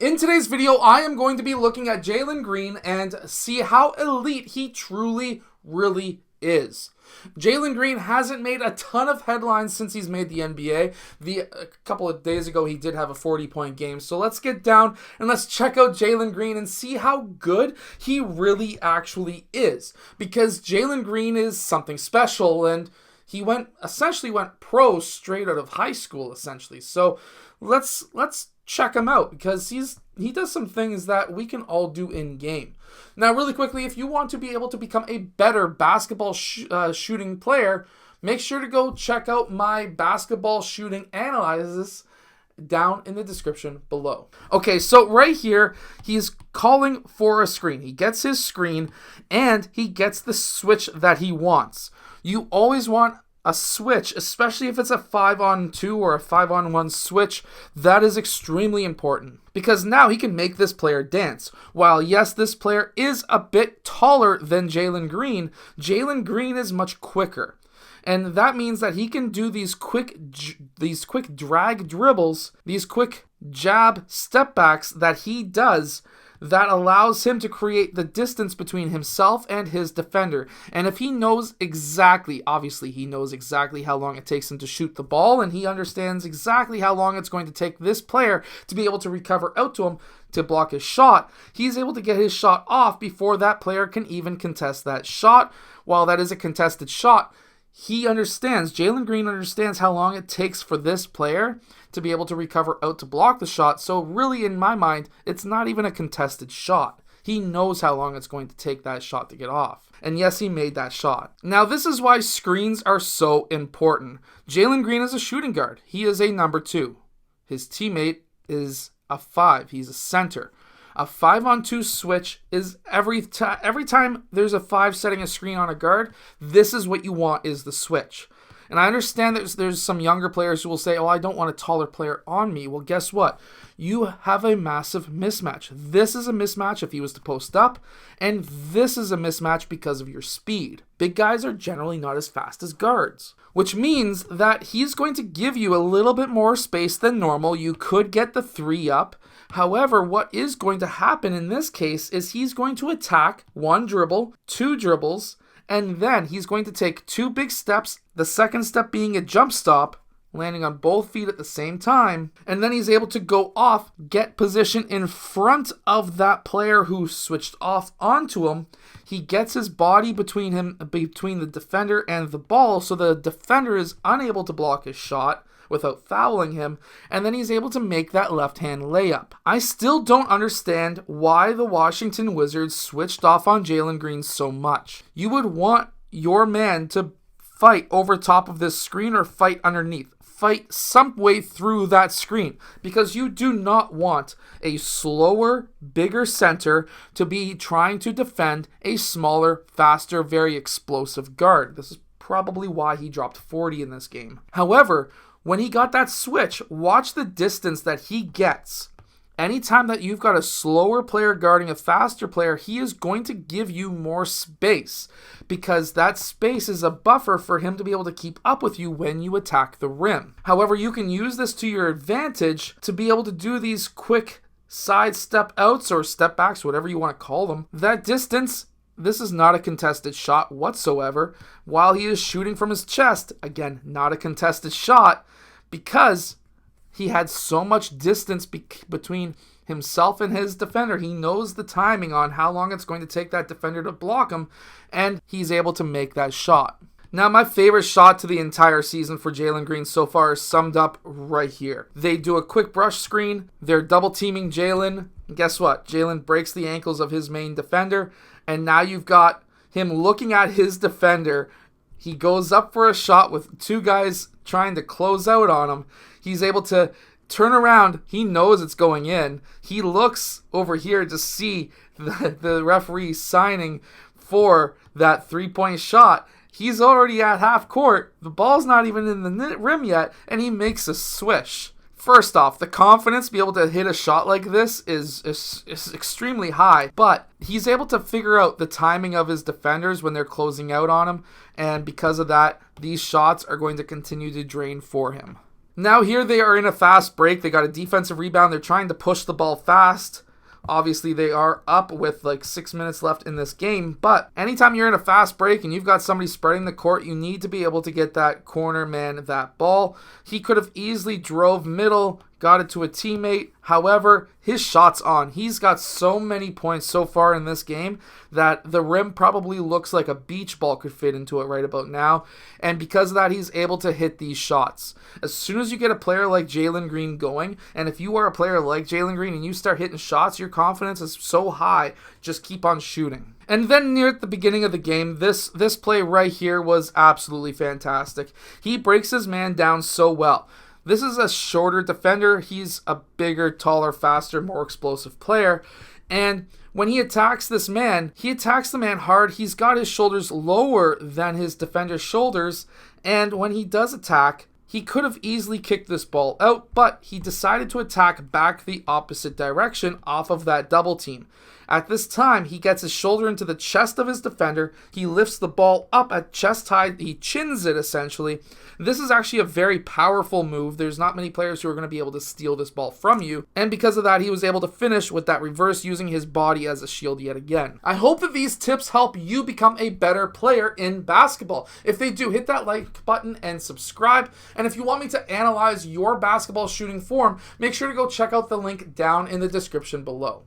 In today's video, I am going to be looking at Jalen Green and see how elite he truly, really is. Jalen Green hasn't made a ton of headlines since he's made the NBA. A couple of days ago, he did have a 40-point game. So let's get down and let's check out Jalen Green and see how good he really actually is. Because Jalen Green is something special, and he essentially went pro straight out of high school, essentially. So let's check him out, because he does some things that we can all do in game. Now, really quickly, if you want to be able to become a better basketball shooting player, make sure to go check out my basketball shooting analysis down in the description below. Okay, so right here, he's calling for a screen. He gets his screen, and he gets the switch that he wants. You always want a switch, especially if it's a 5-on-2 or a 5-on-1 switch. That is extremely important, because now he can make this player dance. While yes, this player is a bit taller than Jalen Green is much quicker. And that means that he can do these quick drag dribbles, these quick jab step backs that he does, that allows him to create the distance between himself and his defender. And if he knows exactly, obviously he knows exactly how long it takes him to shoot the ball, and he understands exactly how long it's going to take this player to be able to recover out to him to block his shot, he's able to get his shot off before that player can even contest that shot. While that is a contested shot, Jalen Green understands how long it takes for this player to be able to recover out to block the shot. So really, in my mind, it's not even a contested shot. He knows how long it's going to take that shot to get off. And yes, he made that shot. Now, this is why screens are so important. Jalen Green is a shooting guard. He is a number 2. His teammate is a 5. He's a center. A 5-on-2 switch is every time there's a 5 setting a screen on a guard, this is what you want, is the switch. And I understand that there's some younger players who will say, oh, I don't want a taller player on me. Well, guess what? You have a massive mismatch. This is a mismatch if he was to post up, and this is a mismatch because of your speed. Big guys are generally not as fast as guards, which means that he's going to give you a little bit more space than normal. You could get the 3 up. However, what is going to happen in this case is he's going to attack 1 dribble, 2 dribbles, and then he's going to take 2 big steps, the second step being a jump stop, landing on both feet at the same time, and then he's able to go off, get position in front of that player who switched off onto him. He gets his body between the defender and the ball, so the defender is unable to block his shot without fouling him, and then he's able to make that left-hand layup. I still don't understand why the Washington Wizards switched off on Jalen Green so much. You would want your man to fight over top of this screen or fight underneath. Fight some way through that screen, because you do not want a slower, bigger center to be trying to defend a smaller, faster, very explosive guard. This is probably why he dropped 40 in this game. However, when he got that switch, watch the distance that he gets. Anytime that you've got a slower player guarding a faster player, he is going to give you more space, because that space is a buffer for him to be able to keep up with you when you attack the rim. However, you can use this to your advantage to be able to do these quick side step outs or step backs, whatever you want to call them. That distance, this is not a contested shot whatsoever. While he is shooting from his chest, again, not a contested shot, because he had so much distance between himself and his defender. He knows the timing on how long it's going to take that defender to block him, and he's able to make that shot. Now, my favorite shot to the entire season for Jalen Green so far is summed up right here. They do a quick brush screen. They're double teaming Jalen. Guess what? Jalen breaks the ankles of his main defender, and now you've got him looking at his defender. He goes up for a shot with 2 guys trying to close out on him. He's able to turn around. He knows it's going in. He looks over here to see the referee signing for that 3-point shot. He's already at half court. The ball's not even in the rim yet, and he makes a swish. First off, the confidence to be able to hit a shot like this is extremely high, but he's able to figure out the timing of his defenders when they're closing out on him, and because of that, these shots are going to continue to drain for him. Now here they are in a fast break. They got a defensive rebound. They're trying to push the ball fast. Obviously, they are up with like 6 minutes left in this game, but anytime you're in a fast break and you've got somebody spreading the court, you need to be able to get that corner man that ball. He could have easily drove middle, got it to a teammate. However, his shot's on. He's got so many points so far in this game that the rim probably looks like a beach ball could fit into it right about now. And because of that, he's able to hit these shots. As soon as you get a player like Jalen Green going, and if you are a player like Jalen Green and you start hitting shots, your confidence is so high, just keep on shooting. And then near at the beginning of the game, this play right here was absolutely fantastic. He breaks his man down so well. This is a shorter defender. He's a bigger, taller, faster, more explosive player. And when he attacks this man, he attacks the man hard. He's got his shoulders lower than his defender's shoulders. And when he does attack, he could have easily kicked this ball out, but he decided to attack back the opposite direction off of that double team. At this time, he gets his shoulder into the chest of his defender. He lifts the ball up at chest high. He chins it, essentially. This is actually a very powerful move. There's not many players who are going to be able to steal this ball from you. And because of that, he was able to finish with that reverse using his body as a shield yet again. I hope that these tips help you become a better player in basketball. If they do, hit that like button and subscribe. And if you want me to analyze your basketball shooting form, make sure to go check out the link down in the description below.